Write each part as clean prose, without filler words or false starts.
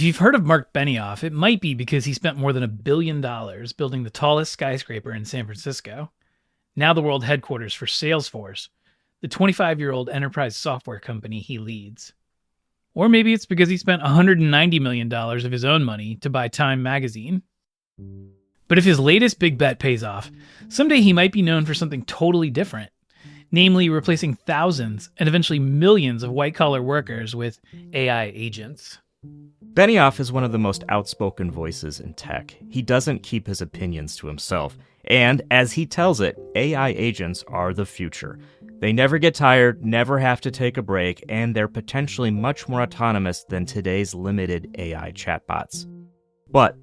If you've heard of Marc Benioff, it might be because he spent more than $1 billion building the tallest skyscraper in San Francisco, now the world headquarters for Salesforce, the 25-year-old enterprise software company he leads. Or maybe it's because he spent $190 million of his own money to buy Time magazine. But if his latest big bet pays off, someday he might be known for something totally different, namely replacing thousands and eventually millions of white-collar workers with AI agents. Benioff is one of the most outspoken voices in tech. He doesn't keep his opinions to himself. And, as he tells it, AI agents are the future. They never get tired, never have to take a break, and they're potentially much more autonomous than today's limited AI chatbots. But,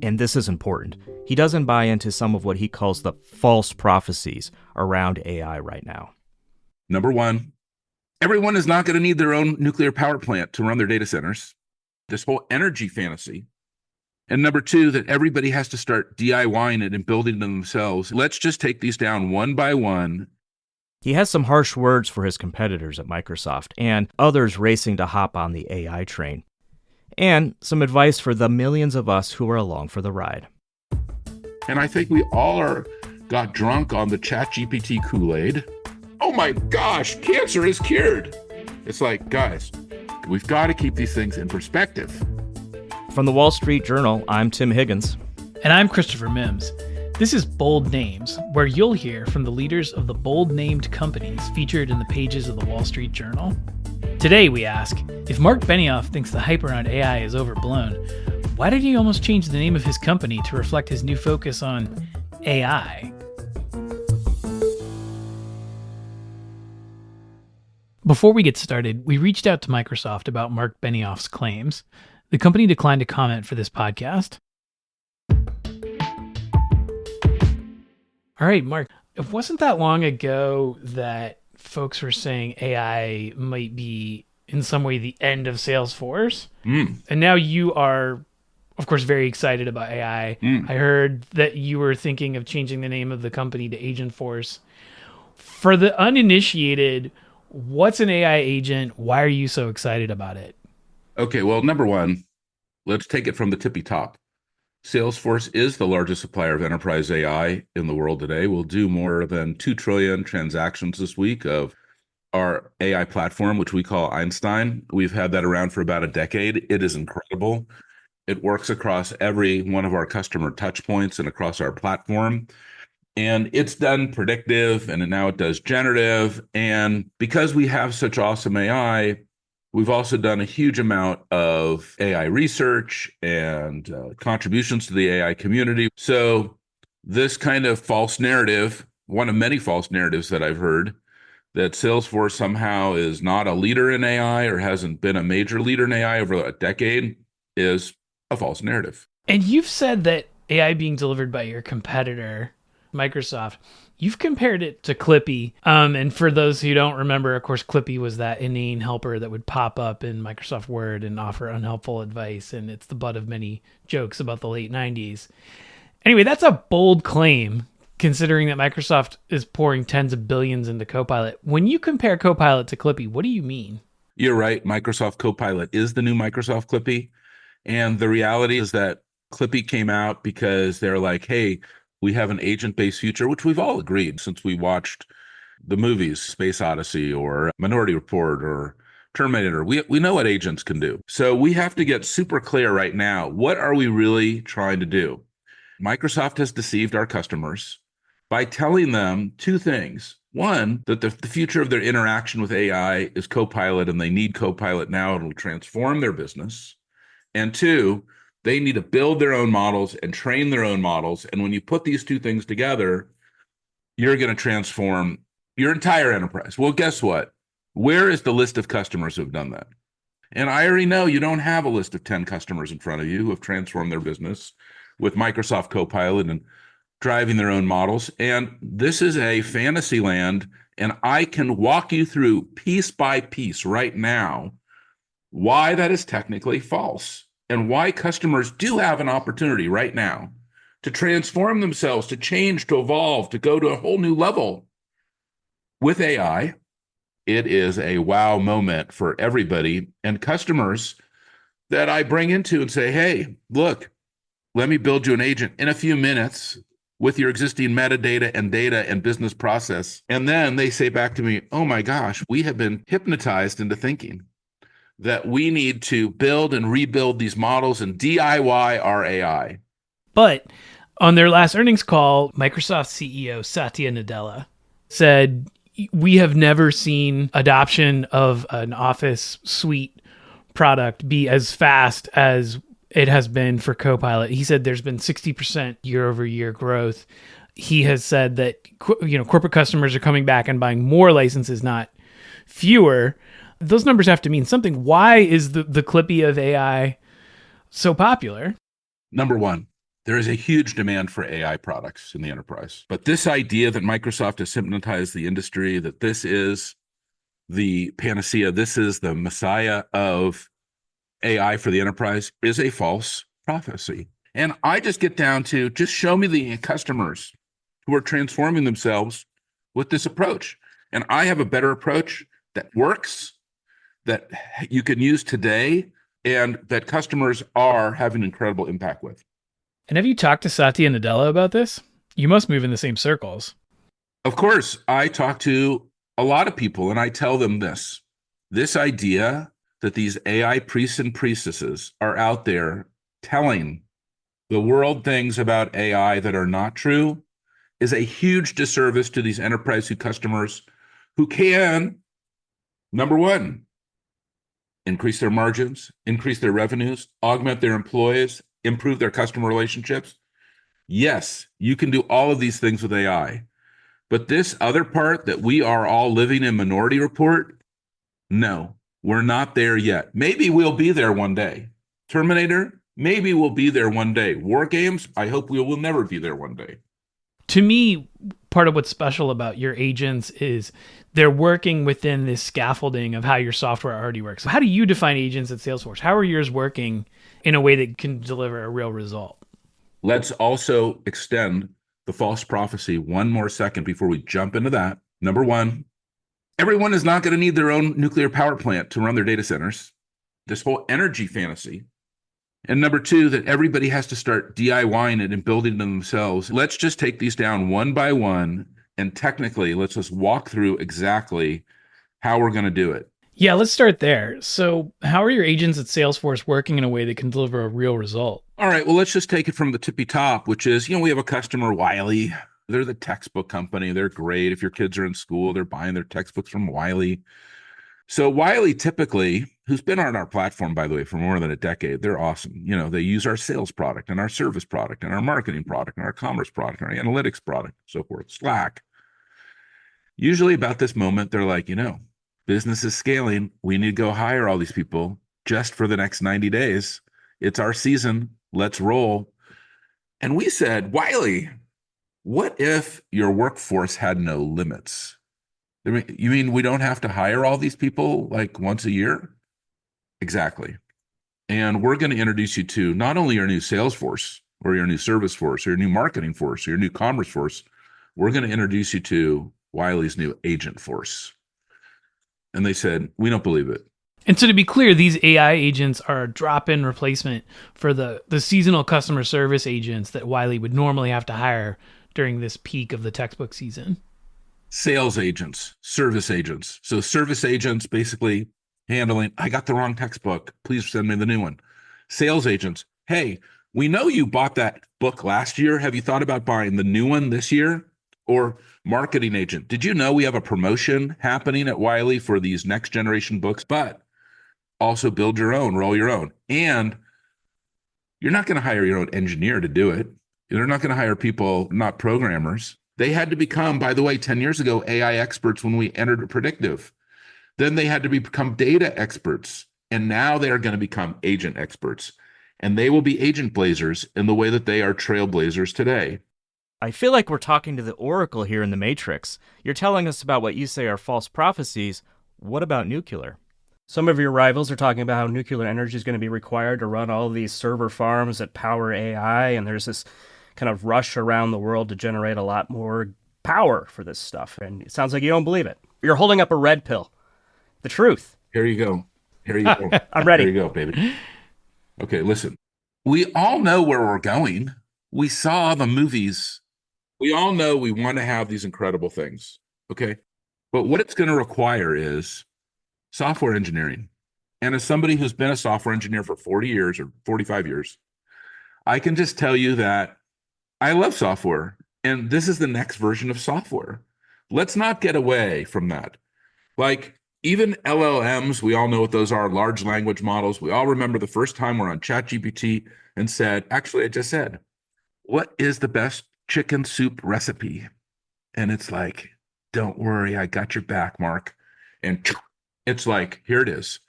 and this is important, he doesn't buy into some of what he calls the false prophecies around AI right now. Number one, everyone is not going to need their own nuclear power plant to run their data centers. This whole energy fantasy. And number two, that everybody has to start DIYing it and building them themselves. Let's just take these down one by one. He has some harsh words for his competitors at Microsoft and others racing to hop on the AI train. And some advice for the millions of us who are along for the ride. And I think we all got drunk on the ChatGPT Kool-Aid. Oh my gosh, cancer is cured. It's like, guys, we've got to keep these things in perspective. From the Wall Street Journal, I'm Tim Higgins. And I'm Christopher Mims. This is Bold Names, where you'll hear from the leaders of the bold-named companies featured in the pages of the Wall Street Journal. Today we ask, if Marc Benioff thinks the hype around AI is overblown, why did he almost change the name of his company to reflect his new focus on AI? Before we get started, we reached out to Microsoft about Marc Benioff's claims. The company declined to comment for this podcast. All right, Marc, it wasn't that long ago that folks were saying AI might be in some way the end of Salesforce. And now you are, of course, very excited about AI. I heard that you were thinking of changing the name of the company to Agentforce. For the uninitiated, what's an AI agent? Why are you so excited about it? Okay, well, number one, let's take it from the tippy top. Salesforce is the largest supplier of enterprise AI in the world today. We'll do more than 2 trillion transactions this week of our AI platform, which we call Einstein. We've had that around for about a decade. It is incredible. It works across every one of our customer touch points and across our platform. And it's done predictive, and now it does generative. And because we have such awesome AI, we've also done a huge amount of AI research and contributions to the AI community. So this kind of false narrative, one of many false narratives that I've heard, that Salesforce somehow is not a leader in AI or hasn't been a major leader in AI over a decade, is a false narrative. And you've said that AI being delivered by your competitor, Microsoft, you've compared it to Clippy. And for those who don't remember, of course, Clippy was that inane helper that would pop up in Microsoft Word and offer unhelpful advice. And it's the butt of many jokes about the late 90s. Anyway, that's a bold claim, considering that Microsoft is pouring tens of billions into Copilot. When you compare Copilot to Clippy, what do you mean? You're right. Microsoft Copilot is the new Microsoft Clippy. And the reality is that Clippy came out because they're like, hey, we have an agent-based future, which we've all agreed since we watched the movies, Space Odyssey or Minority Report or Terminator. We know what agents can do. So we have to get super clear right now. What are we really trying to do? Microsoft has deceived our customers by telling them two things. One, that the future of their interaction with AI is Copilot, and they need Copilot now. It'll transform their business. And two, they need to build their own models and train their own models. And when you put these two things together, you're going to transform your entire enterprise. Well, guess what? Where is the list of customers who have done that? And I already know you don't have a list of 10 customers in front of you who have transformed their business with Microsoft Copilot and driving their own models. And this is a fantasy land. And I can walk you through piece by piece right now why that is technically false and why customers do have an opportunity right now to transform themselves, to change, to evolve, to go to a whole new level with AI. It is a wow moment for everybody. And customers, that I bring into and say, hey, look, let me build you an agent in a few minutes with your existing metadata and data and business process. And then they say back to me, oh my gosh, we have been hypnotized into thinking that we need to build and rebuild these models and DIY our AI. But on their last earnings call, Microsoft CEO Satya Nadella said, we have never seen adoption of an Office suite product be as fast as it has been for Copilot. He said there's been 60% year over year growth. He has said that corporate customers are coming back and buying more licenses, not fewer. Those numbers have to mean something. Why is the Clippy of AI so popular? Number one, there is a huge demand for AI products in the enterprise. But this idea that Microsoft has hypnotized the industry, that this is the panacea, this is the messiah of AI for the enterprise, is a false prophecy. And I just get down to just show me the customers who are transforming themselves with this approach. And I have a better approach that works, that you can use today, and that customers are having incredible impact with. And have you talked to Satya Nadella about this? You must move in the same circles. Of course, I talk to a lot of people and I tell them this idea that these AI priests and priestesses are out there telling the world things about AI that are not true is a huge disservice to these enterprise customers who can, number one, increase their margins, increase their revenues, augment their employees, improve their customer relationships. Yes, you can do all of these things with AI. But this other part that we are all living in Minority Report, no, we're not there yet. Maybe we'll be there one day. Terminator, maybe we'll be there one day. War games, I hope we will never be there one day. To me, part of what's special about your agents is they're working within this scaffolding of how your software already works. How do you define agents at Salesforce? How are yours working in a way that can deliver a real result? Let's also extend the false prophecy one more second before we jump into that. Number one, everyone is not going to need their own nuclear power plant to run their data centers. This whole energy fantasy. And number two, that everybody has to start DIYing it and building it themselves. Let's just take these down one by one. And technically, let's just walk through exactly how we're going to do it. Yeah, let's start there. So how are your agents at Salesforce working in a way that can deliver a real result? All right, well, let's just take it from the tippy top, which is, we have a customer, Wiley. They're the textbook company. They're great. If your kids are in school, they're buying their textbooks from Wiley. So Wiley typically, who's been on our platform, by the way, for more than a decade, they're awesome. They use our sales product and our service product and our marketing product and our commerce product and our analytics product, so forth, Slack. Usually about this moment, they're like, business is scaling. We need to go hire all these people just for the next 90 days. It's our season. Let's roll. And we said, Wiley, what if your workforce had no limits? You mean we don't have to hire all these people like once a year? Exactly. And we're going to introduce you to not only your new Salesforce or your new service force or your new marketing force or your new commerce force, we're going to introduce you to Wiley's new agent force. And they said, we don't believe it. And so to be clear, these AI agents are a drop-in replacement for the seasonal customer service agents that Wiley would normally have to hire during this peak of the textbook season. Sales agents, service agents. So service agents basically handling, I got the wrong textbook. Please send me the new one. Sales agents, hey, we know you bought that book last year. Have you thought about buying the new one this year? Or marketing agent, did you know we have a promotion happening at Wiley for these next generation books? But also build your own, roll your own. And you're not going to hire your own engineer to do it. You're not going to hire people, not programmers. They had to become, by the way, 10 years ago, AI experts when we entered predictive. Then they had to become data experts. And now they are going to become agent experts. And they will be agent blazers in the way that they are trailblazers today. I feel like we're talking to the Oracle here in the Matrix. You're telling us about what you say are false prophecies. What about nuclear? Some of your rivals are talking about how nuclear energy is going to be required to run all of these server farms that power AI, and there's this kind of rush around the world to generate a lot more power for this stuff. And it sounds like you don't believe it. You're holding up a red pill. The truth. Here you go. Here you go. I'm ready. Here you go, baby. Okay, listen. We all know where we're going. We saw the movies. We all know we want to have these incredible things. Okay. But what it's going to require is software engineering. And as somebody who's been a software engineer for 40 years or 45 years, I can just tell you that I love software. And this is the next version of software. Let's not get away from that. Like even LLMs, we all know what those are, large language models. We all remember the first time we're on ChatGPT and said, actually, I just said, what is the best chicken soup recipe? And it's like, don't worry, I got your back, Mark. And it's like, here it is.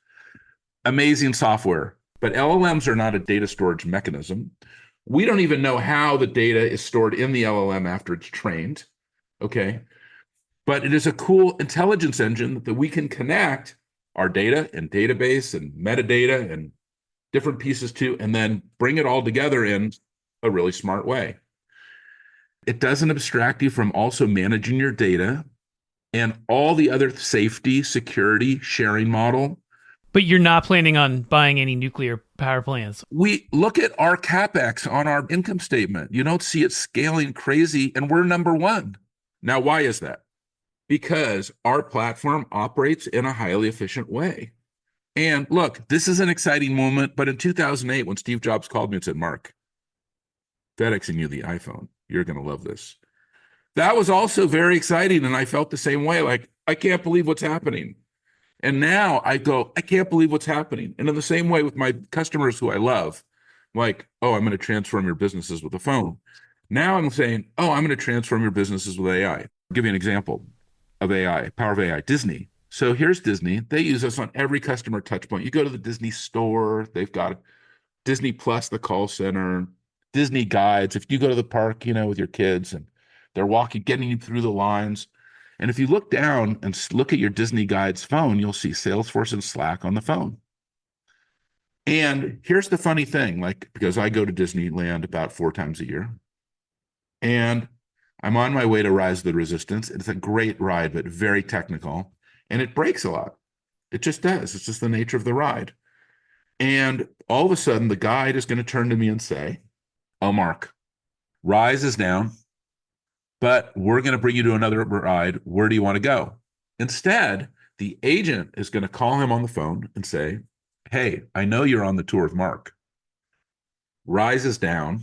Amazing software. But LLMs are not a data storage mechanism. We don't even know how the data is stored in the LLM after it's trained. Okay. But it is a cool intelligence engine that we can connect our data and database and metadata and different pieces to, and then bring it all together in a really smart way. It doesn't abstract you from also managing your data and all the other safety, security, sharing model. But you're not planning on buying any nuclear power plants. We look at our capex on our income statement. You don't see it scaling crazy, and we're number one. Now, why is that? Because our platform operates in a highly efficient way. And look, this is an exciting moment, but in 2008, when Steve Jobs called me and said, Mark, FedExing you the iPhone, you're going to love this. That was also very exciting. And I felt the same way. Like, I can't believe what's happening. And now I go, I can't believe what's happening. And in the same way with my customers who I love, like, oh, I'm going to transform your businesses with a phone. Now I'm saying, oh, I'm going to transform your businesses with AI. I'll give you an example of AI, power of AI, Disney. So here's Disney. They use us on every customer touch point. You go to the Disney store, they've got Disney Plus, the call center, Disney guides. If you go to the park, with your kids and they're walking, getting you through the lines. And if you look down and look at your Disney guide's phone, you'll see Salesforce and Slack on the phone. And here's the funny thing, like, because I go to Disneyland about 4 times a year, and I'm on my way to Rise of the Resistance. It's a great ride, but very technical, and it breaks a lot. It just does. It's just the nature of the ride. And all of a sudden, the guide is going to turn to me and say, oh, Mark, Rise is down, but we're going to bring you to another ride. Where do you want to go? Instead, the agent is going to call him on the phone and say, hey, I know you're on the tour with Mark. Rise is down.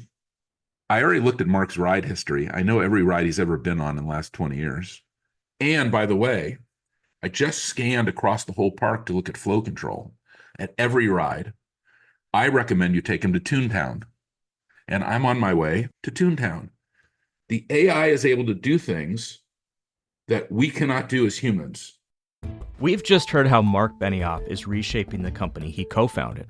I already looked at Mark's ride history. I know every ride he's ever been on in the last 20 years. And by the way, I just scanned across the whole park to look at flow control. At every ride, I recommend you take him to Toontown. And I'm on my way to Toontown. The AI is able to do things that we cannot do as humans. We've just heard how Marc Benioff is reshaping the company he co-founded.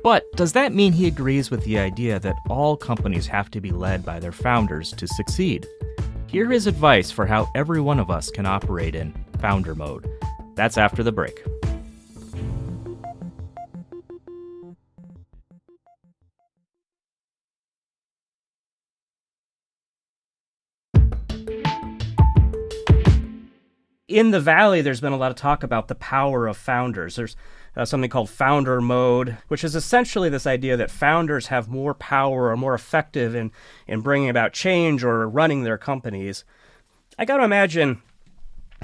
But does that mean he agrees with the idea that all companies have to be led by their founders to succeed? Here is advice for how every one of us can operate in founder mode. That's after the break. In the Valley, there's been a lot of talk about the power of founders. There's something called founder mode, which is essentially this idea that founders have more power or more effective in bringing about change or running their companies. I got to imagine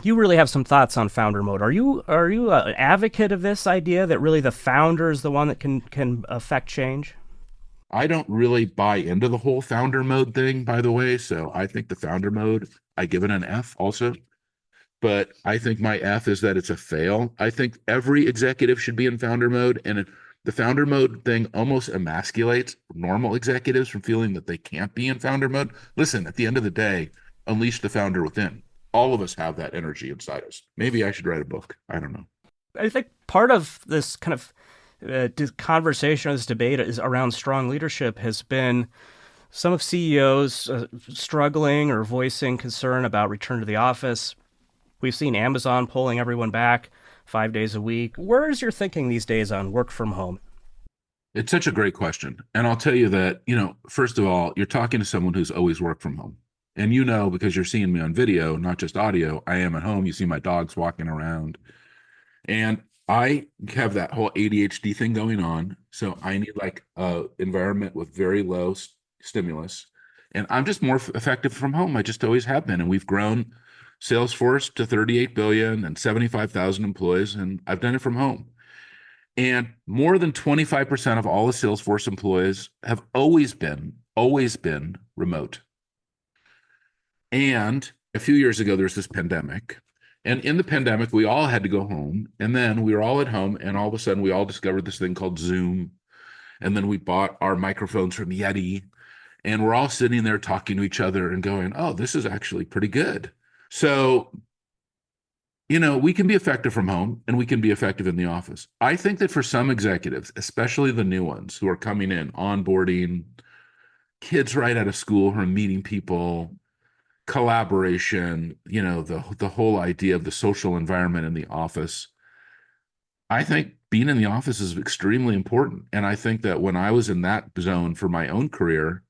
you really have some thoughts on founder mode. Are you an advocate of this idea that really the founder is the one that can affect change? I don't really buy into the whole founder mode thing, by the way. So I think the founder mode, I give it an F also. But I think my F is that it's a fail. I think every executive should be in founder mode. And the founder mode thing almost emasculates normal executives from feeling that they can't be in founder mode. Listen, at the end of the day, unleash the founder within. All of us have that energy inside us. Maybe I should write a book. I don't know. I think part of this kind of conversation, this debate is around strong leadership has been some of CEOs struggling or voicing concern about return to the office. We've seen Amazon pulling everyone back 5 days a week. Where is your thinking these days on work from home? It's such a great question. And I'll tell you that, first of all, you're talking to someone who's always worked from home. And because you're seeing me on video, not just audio, I am at home. You see my dogs walking around. And I have that whole ADHD thing going on, so I need like a environment with very low stimulus, and I'm just more effective from home. I just always have been, and we've grown Salesforce to 38 billion and 75,000 employees, and I've done it from home. And more than 25% of all the Salesforce employees have always been remote. And a few years ago, there was this pandemic. And in the pandemic, we all had to go home. And then we were all at home. And all of a sudden, we all discovered this thing called Zoom. And then we bought our microphones from Yeti. And we're all sitting there talking to each other and going, oh, this is actually pretty good. So, we can be effective from home and we can be effective in the office. I think that for some executives, especially the new ones who are coming in, onboarding kids right out of school who are meeting people, collaboration, the whole idea of the social environment in the office. I think being in the office is extremely important. And I think that when I was in that zone for my own career,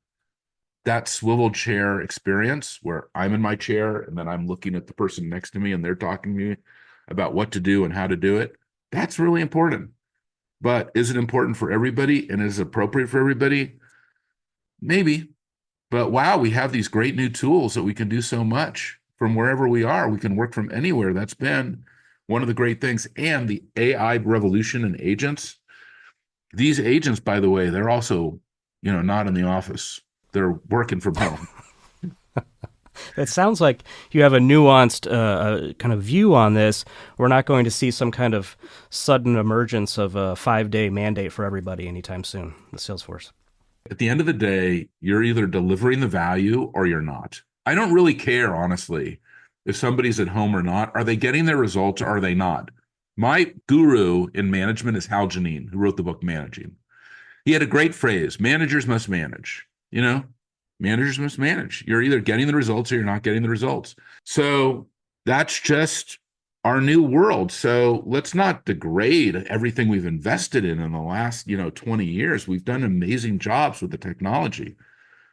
that swivel chair experience where I'm in my chair and then I'm looking at the person next to me and they're talking to me about what to do and how to do it, that's really important. But is it important for everybody and is it appropriate for everybody? Maybe. But wow, we have these great new tools that we can do so much from wherever we are. We can work from anywhere. That's been one of the great things. And the AI revolution and agents, these agents, by the way, they're also, not in the office. They're working from home. It sounds like you have a nuanced kind of view on this. We're not going to see some kind of sudden emergence of a 5-day mandate for everybody anytime soon, the Salesforce. At the end of the day, you're either delivering the value or you're not. I don't really care, honestly, if somebody's at home or not. Are they getting their results or are they not? My guru in management is Hal Janine, who wrote the book Managing. He had a great phrase, managers must manage. Managers must manage. You're either getting the results or you're not getting the results. So that's just our new world. So let's not degrade everything we've invested in the last, 20 years. We've done amazing jobs with the technology,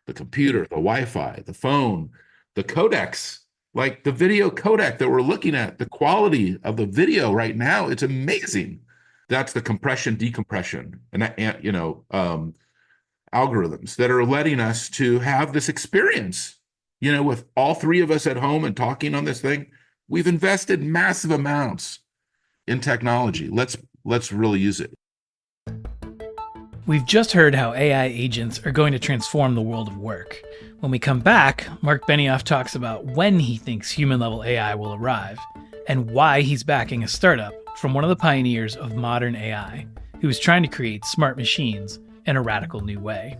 the computer, the Wi-Fi, the phone, the codecs, like the video codec that we're looking at, the quality of the video right now, it's amazing. That's the compression, decompression, and algorithms that are letting us to have this experience, with all three of us at home and talking on this thing. We've invested massive amounts in technology. Let's really use it. We've just heard how AI agents are going to transform the world of work. When we come back, Marc Benioff talks about when he thinks human-level AI will arrive and why he's backing a startup from one of the pioneers of modern AI, who is trying to create smart machines in a radical new way.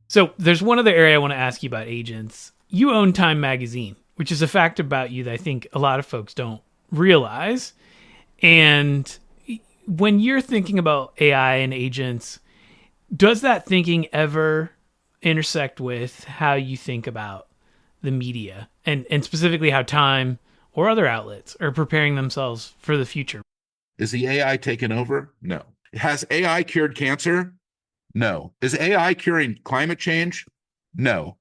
So there's one other area I want to ask you about agents. You own Time Magazine, which is a fact about you that I think a lot of folks don't realize. And when you're thinking about AI and agents, does that thinking ever intersect with how you think about the media and specifically how Time or other outlets are preparing themselves for the future? Is the AI taken over? No. Has AI cured cancer? No. Is AI curing climate change? No.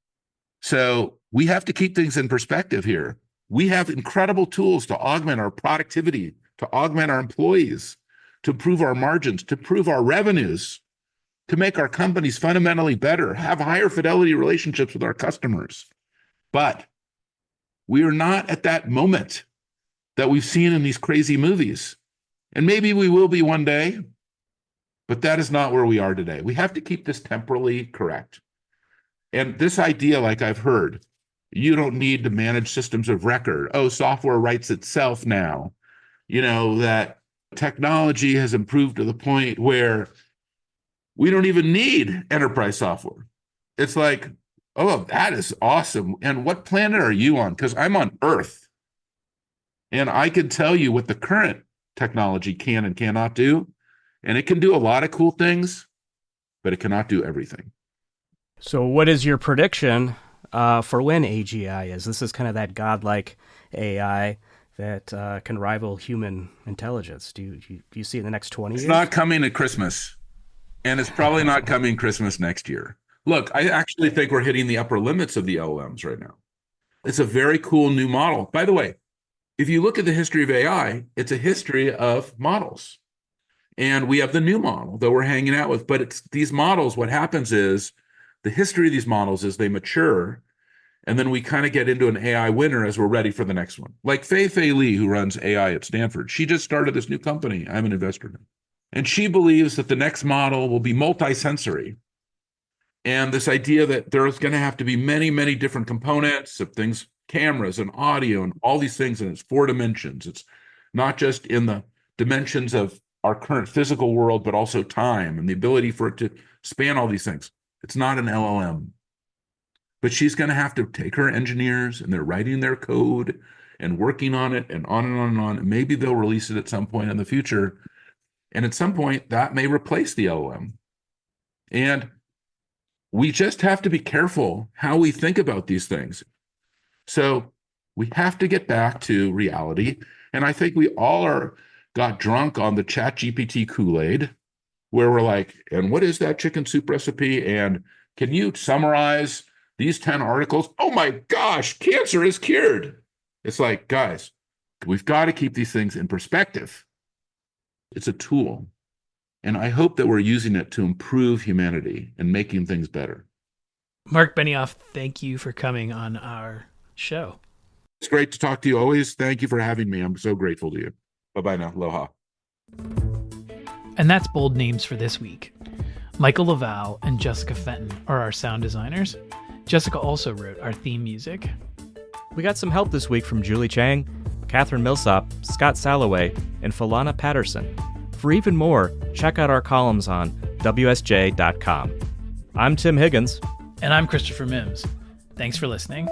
So we have to keep things in perspective here. We have incredible tools to augment our productivity, to augment our employees, to improve our margins, to improve our revenues, to make our companies fundamentally better, have higher fidelity relationships with our customers. But we are not at that moment that we've seen in these crazy movies. And maybe we will be one day, but that is not where we are today. We have to keep this temporally correct. And this idea, like I've heard, you don't need to manage systems of record. Oh, software writes itself now. That technology has improved to the point where we don't even need enterprise software. It's like, oh, that is awesome. And what planet are you on? Because I'm on Earth. And I can tell you what the current technology can and cannot do. And it can do a lot of cool things, but it cannot do everything. So what is your prediction for when AGI is? This is kind of that godlike AI that can rival human intelligence? Do you see it in the next 20 It's years? not coming at Christmas, and it's probably not coming Christmas next year. Look, I actually think we're hitting the upper limits of the LLMs right now. It's a very cool new model. By the way, if you look at the history of AI, it's a history of models. And we have the new model that we're hanging out with. But it's these models, what happens is the history of these models is they mature, and then we kind of get into an AI winner as we're ready for the next one. Like Fei Li, who runs AI at Stanford, she just started this new company. I'm an investor in it. And she believes that the next model will be multisensory. And this idea that there's going to have to be many, many different components of things, cameras and audio and all these things, and it's 4 dimensions. It's not just in the dimensions of our current physical world, but also time and the ability for it to span all these things. It's not an LLM. But she's going to have to take her engineers, and they're writing their code and working on it and on and on and on. And maybe they'll release it at some point in the future. And at some point, that may replace the LLM. And we just have to be careful how we think about these things. So we have to get back to reality. And I think we all got drunk on the ChatGPT Kool-Aid, where we're like, and what is that chicken soup recipe? And can you summarize these 10 articles? Oh my gosh, cancer is cured. It's like, guys, we've got to keep these things in perspective. It's a tool. And I hope that we're using it to improve humanity and making things better. Marc Benioff, thank you for coming on our show. It's great to talk to you always. Thank you for having me. I'm so grateful to you. Bye-bye now. Aloha. And that's Bold Names for this week. Michael Laval and Jessica Fenton are our sound designers. Jessica also wrote our theme music. We got some help this week from Julie Chang, Catherine Millsop, Scott Salloway, and Falana Patterson. For even more, check out our columns on WSJ.com. I'm Tim Higgins. And I'm Christopher Mims. Thanks for listening.